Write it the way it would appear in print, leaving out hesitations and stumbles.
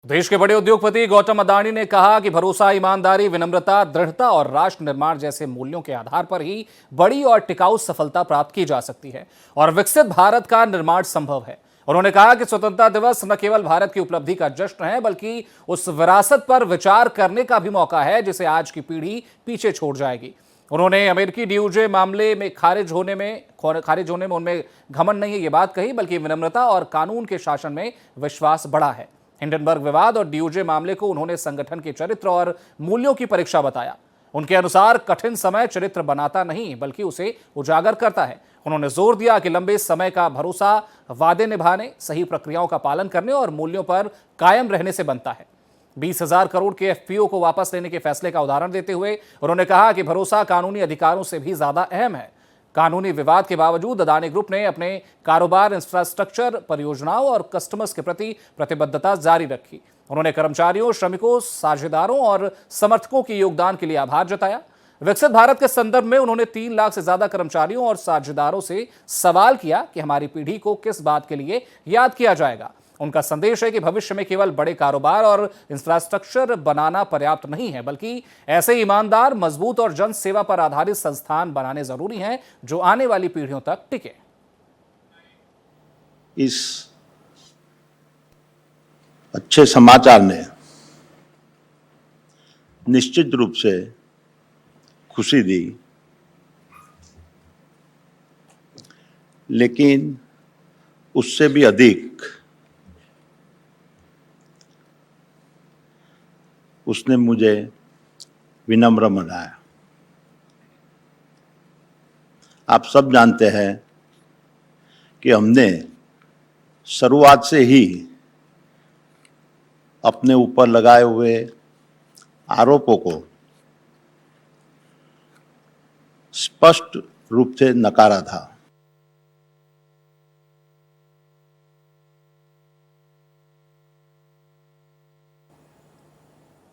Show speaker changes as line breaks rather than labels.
देश के बड़े उद्योगपति गौतम अडानी ने कहा कि भरोसा, ईमानदारी, विनम्रता, दृढ़ता और राष्ट्र निर्माण जैसे मूल्यों के आधार पर ही बड़ी और टिकाऊ सफलता प्राप्त की जा सकती है और विकसित भारत का निर्माण संभव है। उन्होंने कहा कि स्वतंत्रता दिवस न केवल भारत की उपलब्धि का जश्न है, बल्कि उस विरासत पर विचार करने का भी मौका है जिसे आज की पीढ़ी पीछे छोड़ जाएगी। उन्होंने अमेरिकी डीओजे मामले में खारिज होने में उनमें घमंड नहीं है ये बात कही, बल्कि विनम्रता और कानून के शासन में विश्वास बढ़ा है। हिंडनबर्ग विवाद और डीओजे मामले को उन्होंने संगठन के चरित्र और मूल्यों की परीक्षा बताया। उनके अनुसार कठिन समय चरित्र बनाता नहीं बल्कि उसे उजागर करता है। उन्होंने जोर दिया कि लंबे समय का भरोसा वादे निभाने, सही प्रक्रियाओं का पालन करने और मूल्यों पर कायम रहने से बनता है। 20,000 करोड़ के एफपीओ को वापस लेने के फैसले का उदाहरण देते हुए उन्होंने कहा कि भरोसा कानूनी अधिकारों से भी ज्यादा अहम है। कानूनी विवाद के बावजूद अडानी ग्रुप ने अपने कारोबार, इंफ्रास्ट्रक्चर परियोजनाओं और कस्टमर्स के प्रति प्रतिबद्धता जारी रखी। उन्होंने कर्मचारियों, श्रमिकों, साझेदारों और समर्थकों के योगदान के लिए आभार जताया। विकसित भारत के संदर्भ में उन्होंने 3 लाख से ज्यादा कर्मचारियों और साझेदारों से सवाल किया कि हमारी पीढ़ी को किस बात के लिए याद किया जाएगा। उनका संदेश है कि भविष्य में केवल बड़े कारोबार और इंफ्रास्ट्रक्चर बनाना पर्याप्त नहीं है, बल्कि ऐसे ईमानदार, मजबूत और जन सेवा पर आधारित संस्थान बनाने जरूरी हैं जो आने वाली पीढ़ियों तक टिके।
इस अच्छे समाचार ने निश्चित रूप से खुशी दी, लेकिन उससे भी अधिक उसने मुझे विनम्र बनाया। आप सब जानते हैं कि हमने शुरुआत से ही अपने ऊपर लगाए हुए आरोपों को स्पष्ट रूप से नकारा था।